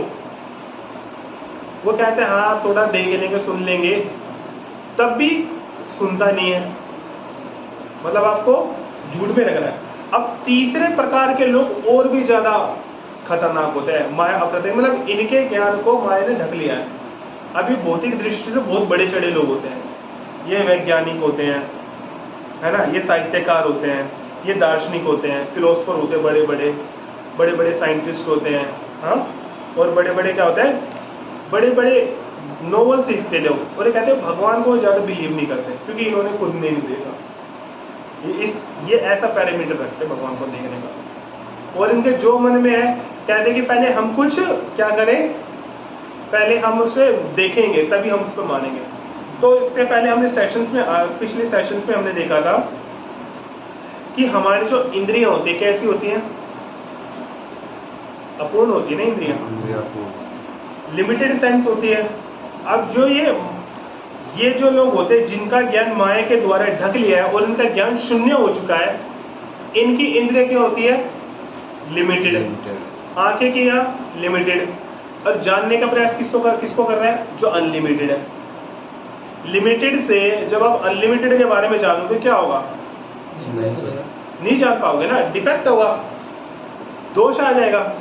वो कहते हैं हाँ थोड़ा देख लेंगे, सुन लेंगे, तब भी सुनता नहीं है, मतलब आपको झूठ में लग रहा है। अब तीसरे प्रकार के लोग और भी ज्यादा खतरनाक होते हैं, माया अपहृत, मतलब इनके ज्ञान को माया ने ढक लिया है। अभी भौतिक दृष्टि से बहुत बड़े चढ़े लोग होते हैं, ये वैज्ञानिक होते हैं, है ना, ये साहित्यकार होते हैं, ये दार्शनिक होते हैं, फिलोसफर होते हैं, बड़े बड़े साइंटिस्ट होते हैं, हाँ, और बड़े बड़े क्या होते हैं, बड़े बड़े नोवेल सीखते लोग, और ये कहते हैं भगवान को ज्यादा बिलीव नहीं करते क्योंकि इन्होंने खुद नहीं देखा। ये ऐसा पैरामीटर रखते हैं भगवान को देखने का, और इनके जो मन में है कहते हैं कि पहले हम कुछ क्या करें, पहले हम उसे देखेंगे तभी हम उस पर मानेंगे। तो इससे पहले हमने पिछले सेशंस में हमने देखा था कि हमारी जो इंद्रियां होती है कैसी होती हैं, अपूर्ण होती है ना इंद्रियां, लिमिटेड सेंस होती है। अब जो ये जो लोग होते हैं जिनका ज्ञान माया के द्वारा ढक लिया है और इनका ज्ञान शून्य हो चुका है, इनकी इंद्रिय क्या होती है, लिमिटेड। आंखें की यहाँ लिमिटेड, और जानने का प्रयास किसको कर रहे हैं, जो अनलिमिटेड है। लिमिटेड से जब आप अनलिमिटेड के बारे में जानोगे क्या होगा, नहीं जान पाओगे ना, डिफेक्ट होगा, दोष आ जाएगा।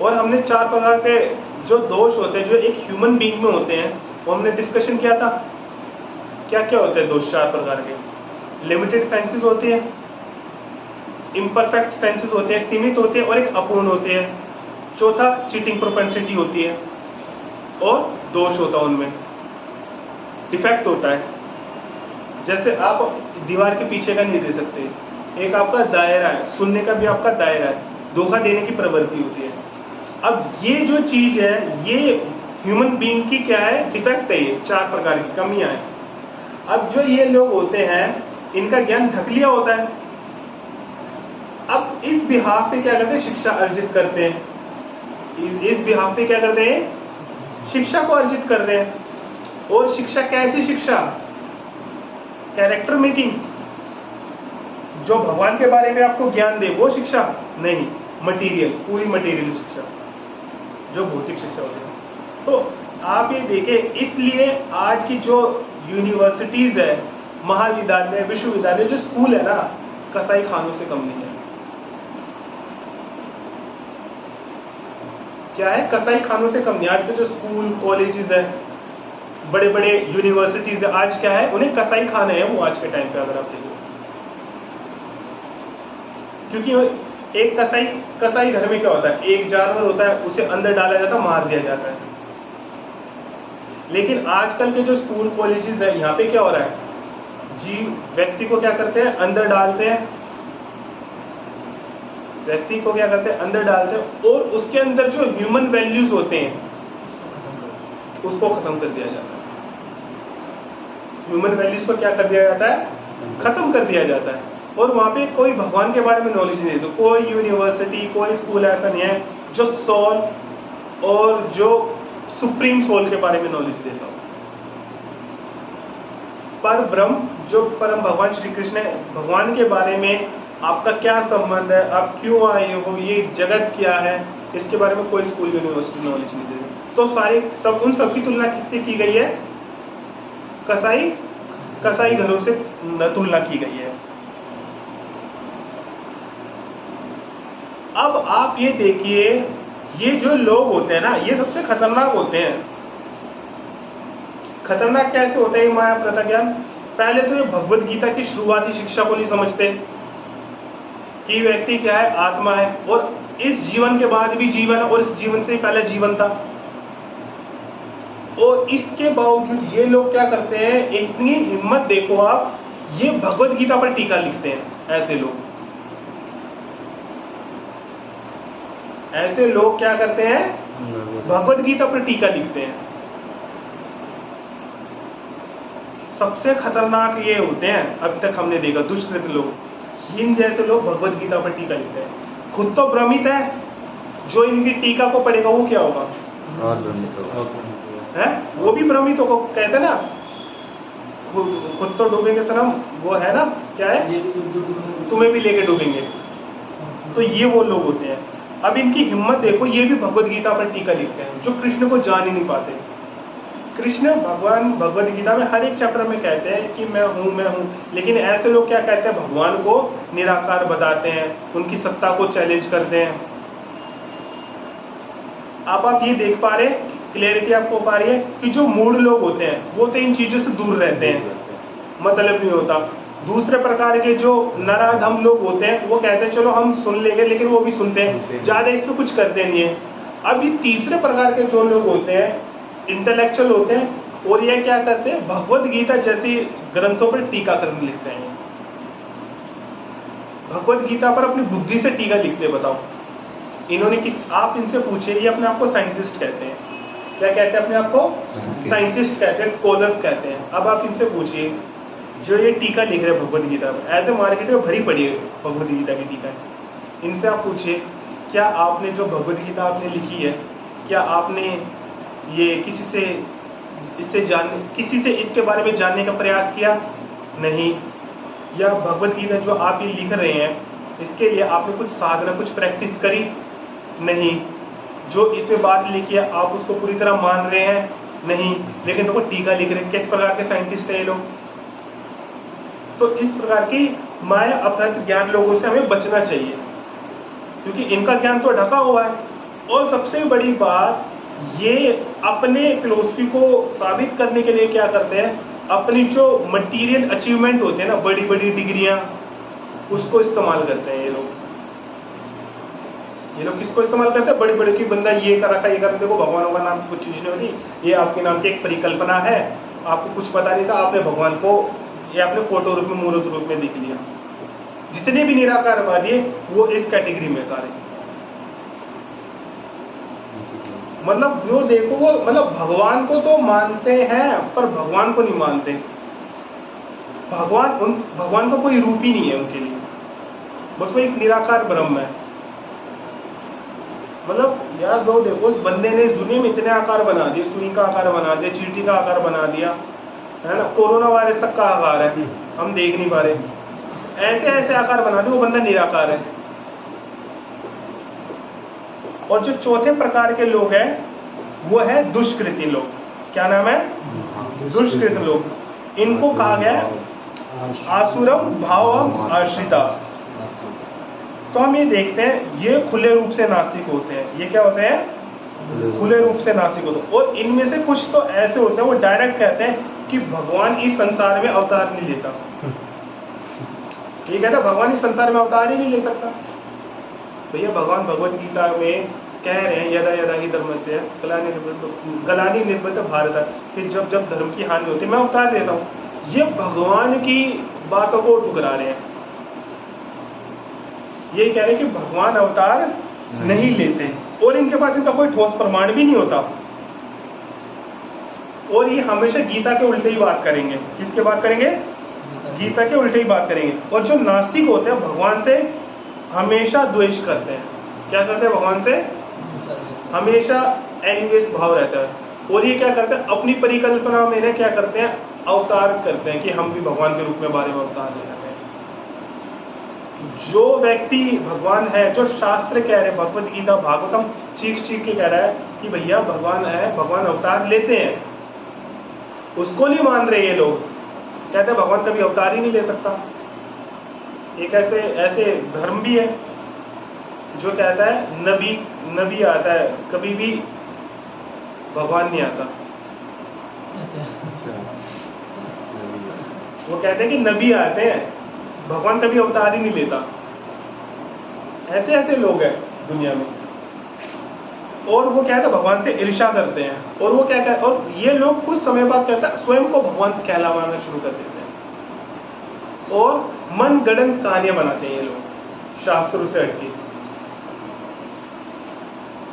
और हमने 4 प्रकार के जो दोष होते हैं जो एक ह्यूमन बीइंग में होते हैं वो हमने डिस्कशन किया था। क्या क्या होते हैं दोष 4 प्रकार के, लिमिटेड सेंसेस होती है, इम्परफेक्ट सेंसेस होते हैं, सीमित होते हैं, और एक अपूर्ण होते हैं। चौथा चीटिंग प्रोपेंसिटी होती है, और दोष होता है उनमें, डिफेक्ट होता है। जैसे आप दीवार के पीछे का नहीं दे सकते, एक आपका दायरा है, सुनने का भी आपका दायरा है, धोखा देने की प्रवृत्ति होती है। अब ये जो चीज है, ये ह्यूमन बीइंग की क्या है, डिफेक्ट है, ये 4 प्रकार की कमियां हैं। अब जो ये लोग होते हैं, इनका ज्ञान ढक लिया होता है। अब इस बिहाफ पे क्या करते हैं, शिक्षा अर्जित करते हैं। इस बिहाफ पे क्या करते हैं, शिक्षा को अर्जित कर रहे हैं। और शिक्षा कैसी शिक्षा, कैरेक्टर मेकिंग, जो भगवान के बारे में आपको ज्ञान दे वो शिक्षा नहीं, मटेरियल, पूरी मटेरियल शिक्षा, जो भौतिक शिक्षा होती है। तो आप ये देखें, इसलिए आज की जो यूनिवर्सिटीज है, महाविद्यालय, विश्वविद्यालय, जो स्कूल है ना, कसाई खानों से कम नहीं है। क्या है, कसाई खानों से कम नहीं। आज के जो स्कूल कॉलेजेस है, बड़े बड़े यूनिवर्सिटीज है, आज क्या है, उन्हें कसाई खाने हैं वो आज के टाइम पे, अगर आप देखो। क्योंकि एक कसाई घर में क्या होता है, एक जानवर होता है, उसे अंदर डाला जाता है, मार दिया जाता है। लेकिन आजकल के जो स्कूल कॉलेजेस है, यहाँ पे क्या हो रहा है, व्यक्ति को क्या करते हैं, अंदर डालते हैं, व्यक्ति को क्या करते हैं, अंदर डालते हैं, और उसके अंदर जो ह्यूमन वैल्यूज होते हैं उसको खत्म कर दिया जाता है। ह्यूमन वैल्यूज को क्या कर दिया जाता है, खत्म कर दिया जाता है। और वहां पे कोई भगवान के बारे में नॉलेज नहीं देता। कोई यूनिवर्सिटी, कोई स्कूल ऐसा नहीं है जो सोल और जो सुप्रीम सोल के बारे में नॉलेज देता हो। पर ब्रह्म, जो परम भगवान श्री कृष्ण है, भगवान के बारे में आपका क्या संबंध है, आप क्यों आए हो, ये जगत क्या है, इसके बारे में कोई स्कूल यूनिवर्सिटी नॉलेज नहीं देती। तो उन सब की तुलना किससे की गई है, कसाई घरों से तुलना की गई है। अब आप ये देखिए, ये जो लोग होते हैं ना, ये सबसे खतरनाक होते हैं। खतरनाक कैसे होते हैं माया प्रथा ज्ञान? पहले तो ये भगवत गीता की शुरुआती शिक्षा को नहीं समझते कि व्यक्ति क्या है, आत्मा है, और इस जीवन के बाद भी जीवन है, और इस जीवन से पहले जीवन था। और इसके बावजूद ये लोग क्या करते हैं, इतनी हिम्मत देखो आप, ये भगवत गीता पर टीका लिखते हैं। ऐसे लोग क्या करते हैं, भगवत गीता पर टीका लिखते हैं। सबसे खतरनाक ये होते हैं, अब तक हमने देखा, दुष्कृत लोग। इन जैसे लोग भगवत गीता पर टीका लिखते हैं, खुद तो भ्रमित है, जो इनकी टीका को पढ़ेगा वो क्या होगा, है वो भी भ्रमित होगा। कहते हैं ना, खुद तो डूबेंगे सनम, वो है ना, क्या है, तुम्हें भी लेके डूबेंगे। तो ये वो लोग होते हैं। अब इनकी हिम्मत देखो, ये भी भगवत गीता पर टीका लिखते हैं, जो कृष्ण को जान ही नहीं पाते। कृष्ण भगवान भगवत गीता में हर एक चैप्टर में कहते हैं कि मैं हूं, लेकिन ऐसे लोग क्या कहते हैं, भगवान को निराकार बताते हैं, उनकी सत्ता को चैलेंज करते हैं। अब आप ये देख पा रहे हैं, क्लियरिटी आपको पा रही है कि जो मूढ़ लोग होते हैं वो तो इन चीजों से दूर रहते हैं, मतलब नहीं होता। दूसरे प्रकार के जो नराधम लोग होते हैं वो कहते हैं चलो हम सुन लेंगे, लेकिन वो भी सुनते हैं, ज्यादा इसमें कुछ करते नहीं है। अब ये तीसरे प्रकार के जो लोग होते हैं, इंटेलेक्चुअल होते हैं, और ये क्या करते हैं, भगवत गीता जैसी ग्रंथों पर टीकाकरण लिखते हैं। भगवत गीता पर अपनी बुद्धि से टीका लिखते हैं। बताओ इन्होंने आप इनसे पूछे, ये अपने आप को साइंटिस्ट कहते हैं। क्या कहते हैं अपने आप को? साइंटिस्ट कहते हैं, स्कॉलर्स कहते हैं। अब आप इनसे पूछिए, जो ये टीका लिख रहे हैं भगवत गीता पर, ऐसे मार्केट में भरी पड़ी है भगवत गीता की टीका, इनसे आप पूछिए, क्या आपने जो भगवत गीता आपने लिखी है, क्या आपने ये किसी से इसके बारे में जानने का प्रयास किया? नहीं। या भगवत गीता जो आप ये लिख रहे हैं, इसके लिए आपने कुछ साधना, कुछ प्रैक्टिस करी? नहीं। जो इसमें बात लिखी है आप उसको पूरी तरह मान रहे हैं? नहीं। लेकिन तो टीका लिख रहे हैं। किस प्रकार के साइंटिस्ट हैं ये लोग? तो इस प्रकार की माया अपहृत ज्ञान लोगों से हमें बचना चाहिए, क्योंकि इनका ज्ञान तो ढका हुआ है। और सबसे बड़ी बात, ये अपने फिलोसफी को साबित करने के लिए क्या करते हैं, अपनी जो मटेरियल अचीवमेंट होते हैं ना, बड़ी बड़ी डिग्रियां, उसको इस्तेमाल करते हैं ये लोग। किसको इस्तेमाल करते हैं? बड़ी बड़ी की बंदा ये कर रखा, ये कर, देखो भगवानों का नाम कुछ चीज नहीं होती, ये आपके नाम की एक परिकल्पना है, आपको कुछ पता नहीं था, आपने भगवान को ये आपने फोटो रूप में, मूर्त रूप में देख लिया। जितने भी निराकारवादी है वो इस कैटेगरी में सारे। मतलब जो देखो वो मतलब भगवान को तो मानते हैं पर भगवान को नहीं मानते। भगवान का कोई रूप ही नहीं है उनके लिए, बस वो एक निराकार ब्रह्म है। मतलब यार दो देखो, उस बंदे ने इस दुनिया में इतने आकार बना दिए, सुई का आकार बना दिया, चींटी का आकार बना दिया, है ना, कोरोना वायरस तक का आकार है, हम देख नहीं पा रहे। ऐसे ऐसे आकार बना दिए, वो बंदा निराकार है। और जो चौथे प्रकार के लोग हैं वो है दुष्कृति लोग। क्या नाम है? दुष्कृत लोग। इनको कहा गया है आसुरम भावम आश्रिता। तो हम ये देखते हैं ये खुले रूप से नास्तिक होते हैं। ये क्या होते हैं? खुले रूप से नास्तिक होते हैं। और इनमें से कुछ तो ऐसे होते हैं वो डायरेक्ट कहते हैं कि भगवान इस संसार में अवतार नहीं लेता। ये कहता है भगवान इस संसार में अवतार ही नहीं ले सकता। भैया भगवान भगवत गीता में कह रहे हैं यदा यदा ही धर्मस्य ग्लानि निर्मित भारत, कि जब जब धर्म की हानि होती है मैं अवतार देता हूं। ये भगवान की बातों को ठुकरा रहे हैं। ये कह रहे हैं कि भगवान अवतार नहीं लेते और इनके पास इनका कोई ठोस प्रमाण भी नहीं होता। और ये हमेशा गीता के उल्टे ही बात करेंगे। किसके बात करेंगे? गीता के उल्टे ही बात करेंगे। और जो नास्तिक होते हैं भगवान से हमेशा द्वेष करते हैं। क्या करते हैं? भगवान से हमेशा एनिवेश भाव रहता है। और ये क्या करते हैं? अपनी परिकल्पना में ना क्या करते हैं? अवतार करते हैं कि हम भी भगवान के रूप में बारे में अवतार ले रहे हैं। जो व्यक्ति भगवान है, जो शास्त्र कह रहे हैं, भगवत गीता भागवतम चीख चीख के कह रहा है कि भैया भगवान है, भगवान अवतार लेते हैं, उसको नहीं मान रहे ये लोग। कहते हैं भगवान कभी अवतार ही नहीं ले सकता। एक ऐसे धर्म भी है जो कहता है नबी आता है, कभी भी भगवान नहीं आता। वो कहते हैं कि नबी आते हैं, भगवान कभी अवतार ही नहीं लेता। ऐसे ऐसे लोग हैं दुनिया में। और वो क्या है, भगवान से ईर्ष्या करते हैं। और वो क्या कहते हैं, और ये लोग कुछ समय बाद कहते हैं स्वयं को भगवान कहलावाना शुरू कर देते हैं और मन गढ़ंत कहानियां बनाते हैं ये लोग शास्त्रों से हटके।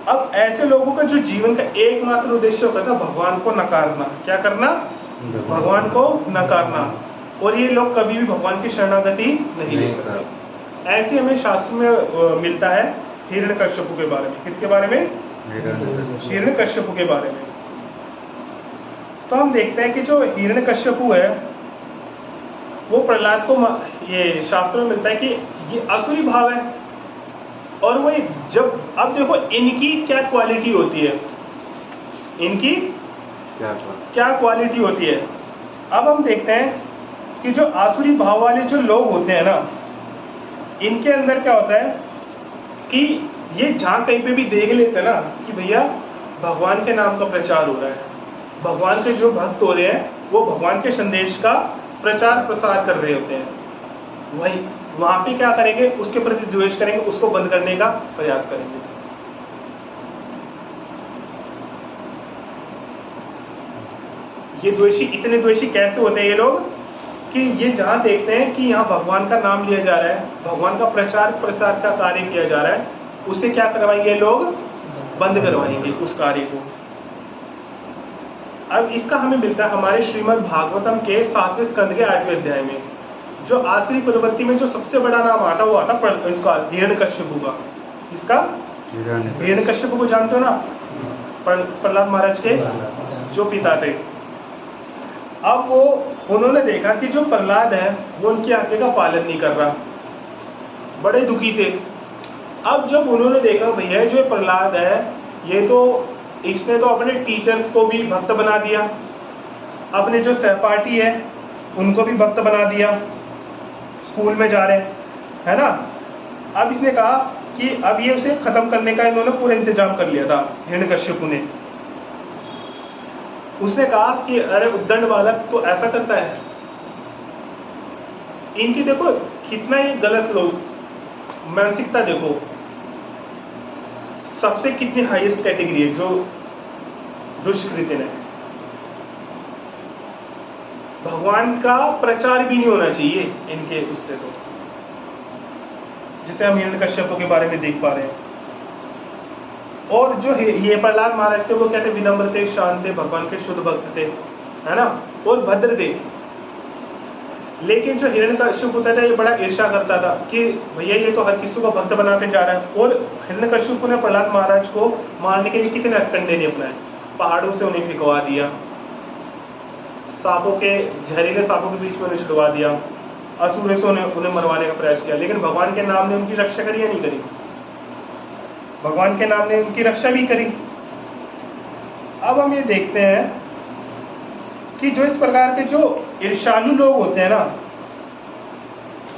अब ऐसे लोगों का जो जीवन का एकमात्र उद्देश्य होता है भगवान को नकारना। क्या करना? भगवान को नकारना। और ये लोग कभी भी भगवान की शरणागति नहीं ले सकते। ऐसे हमें शास्त्र में मिलता है हिरण्यकश्यप के बारे में। किसके बारे में? हिरण्यकश्यप के बारे में। तो हम देखते हैं कि जो हिरण्यकश्यप है वो प्रहलाद को ये शास्त्र में मिलता है कि ये असुरी भाव है। और वो जब अब देखो इनकी क्या क्वालिटी होती है, इनकी क्या क्वालिटी होती है। अब हम देखते हैं कि जो आसुरी भाव वाले जो लोग होते हैं ना, इनके अंदर क्या होता है कि ये जहां कहीं पे भी देख लेते हैं ना कि भैया भगवान के नाम का प्रचार हो रहा है, भगवान के जो भक्त हो रहे हैं वो भगवान के संदेश का प्रचार प्रसार कर रहे होते हैं, वहां पे क्या करेंगे? उसके प्रति द्वेष करेंगे, उसको बंद करने का प्रयास करेंगे। ये द्वेषी इतने द्वेषी कैसे होते हैं ये लोग कि ये जहां देखते हैं कि यहाँ भगवान का नाम लिया जा रहा है, भगवान का प्रचार प्रसार का कार्य किया जा रहा है, उसे क्या करवाएंगे? लोग बंद करवाएंगे उस कार्य को। अब इसका हमें मिलता है हमारे श्रीमद् भागवतम के 7वें स्कंद के 8वें अध्याय में। जो आसुरी प्रवृत्ति में जो सबसे बड़ा नाम आता वो आता इसका हिरण्यकश्यप का। इसका हिरण्यकश्यप को जानते हो ना? प्रहलाद महाराज के जो पिता थे। अब वो उन्होंने देखा कि जो प्रहलाद है वो उनकी आज्ञा का पालन नहीं कर रहा, बड़े दुखी थे। अब जब उन्होंने देखा भैया जो प्रहलाद है ये तो इसने तो अपने टीचर्स को भी भक्त बना दिया, अपने जो सहपाठी है उनको भी भक्त बना दिया, स्कूल में जा रहे है ना। अब इसने कहा कि अब ये उसे खत्म करने का इन्होंने पूरा इंतजाम कर लिया था हिरण्यकश्यप ने। उसने कहा कि अरे उद्दंड बालक तो ऐसा करता है। इनकी देखो कितना ही गलत लोग मानसिकता, देखो सबसे कितनी हाईएस्ट कैटेगरी है जो दुष्कृत्य है। भगवान का प्रचार भी नहीं होना चाहिए इनके उससे, तो जिसे हम हिरण्यकश्यप के बारे में देख पा रहे हैं। और जो ये प्रहलाद महाराज थे वो कहते विनम्र थे, शांत थे, भगवान के शुद्ध भक्त थे, है ना, और भद्र थे। लेकिन जो हिरण्यकश्यप होता था ये बड़ा ईर्ष्या करता था कि भैया ये तो हर किसी को भक्त बनाते जा रहा है। और हिरण्यकश्यप ने प्रहलाद महाराज को मारने के लिए कितने हथकंडे नहीं अपनाए, पहाड़ों से उन्हें फिकवा दिया, सांपों के जहरीले सांपों के बीच में उन्हें छुड़वा दिया, असुरों से उन्हें मरवाने का प्रयास किया। लेकिन भगवान के नाम ने उनकी रक्षा करी या नहीं करी? भगवान के नाम ने उनकी रक्षा भी करी। अब हम ये देखते हैं कि जो इस प्रकार के जो ईर्ष्यालु लोग होते हैं ना,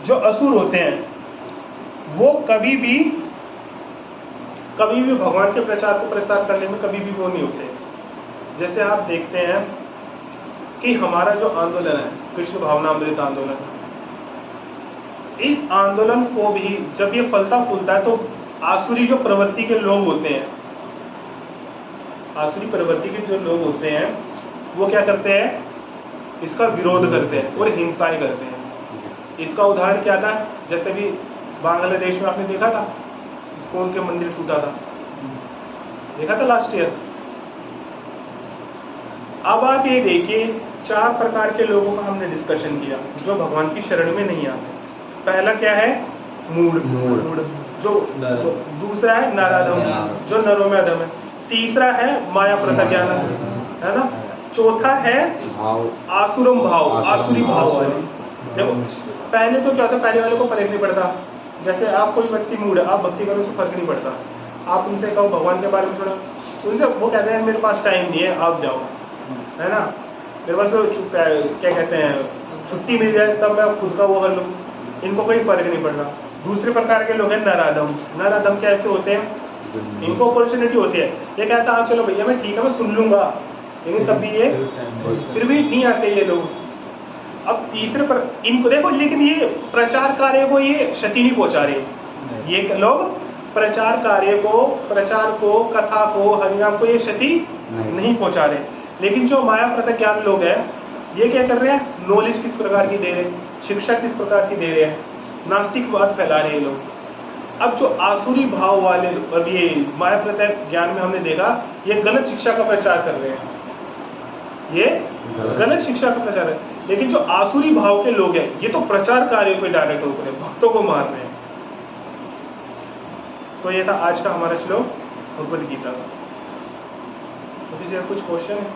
जो असुर होते हैं, वो कभी भी भगवान के प्रचार को प्रसार करने में कभी भी वो नहीं होते। जैसे आप देखते हैं कि हमारा जो आंदोलन है कृष्ण भावनामृत आंदोलन, इस आंदोलन को भी जब ये फलता फूलता है तो आसुरी जो प्रवृत्ति के लोग होते हैं, आसुरी प्रवृत्ति के जो लोग होते हैं वो क्या करते हैं, इसका विरोध करते हैं और हिंसाएं करते हैं। इसका उदाहरण क्या था, जैसे भी बांग्लादेश में आपने देखा था इस्कॉन के मंदिर टूटा था, देखा था लास्ट ईयर। अब आप ये देखिए 4 प्रकार के लोगों का हमने डिस्कशन किया जो भगवान की शरण में नहीं आते। पहला क्या है, मूढ़, जो दूसरा है नराधम, जो नरों में अधम है। तीसरा है माया प्रत्याज्ञान, है ना। चौथा है आसुरम भाव, आसुरी भाव वाले। देखो पहले तो क्या होता है, पहले वाले को फर्क नहीं पड़ता। जैसे आप कोई व्यक्ति मूढ़ है, आप भक्ति करो उससे फर्क नहीं पड़ता। आप उनसे कहो भगवान के बारे में सुनो, उनसे वो कहते हैं मेरे पास टाइम नहीं है, आप जाओ, है ना, मेरे पास तो क्या कहते हैं छुट्टी मिल जाए तब मैं खुद का वो कर लूँ। इनको कोई फर्क नहीं पड़ता। दूसरे प्रकार के लोग हैं नराधम। नराधम कैसे होते हैं, इनको अपॉर्चुनिटी होती है, ये कहता है चलो भैया मैं ठीक है मैं सुन लूंगा, लेकिन तब भी ये फिर भी नहीं आते ये लोग। अब तीसरे पर इनको देखो, लेकिन ये प्रचार कार्य को ये क्षति नहीं पहुंचा रहे। ये लोग प्रचार कार्य को, प्रचार को, कथा को, हरिनाम को ये क्षति नहीं पहुंचा रहे। लेकिन जो माया प्रत्याज्ञान लोग हैं ये क्या कर रहे हैं, नॉलेज किस प्रकार की दे रहे हैं, शिक्षा किस प्रकार की दे रहे हैं, नास्तिकवाद फैला रहे हैं लोग। अब जो आसुरी भाव वाले, अब ये माया प्रत्याज्ञान में हमने देखा ये गलत शिक्षा का प्रचार कर रहे हैं, ये गलत शिक्षा का प्रचार है। लेकिन जो आसुरी भाव के लोग हैं ये तो प्रचार कार्य पे डायरेक्ट हो रहे हैं, भक्तों को मार रहे हैं। तो ये था आज का हमारा श्लोक भगवद गीता का। किसी का कुछ क्वेश्चन है?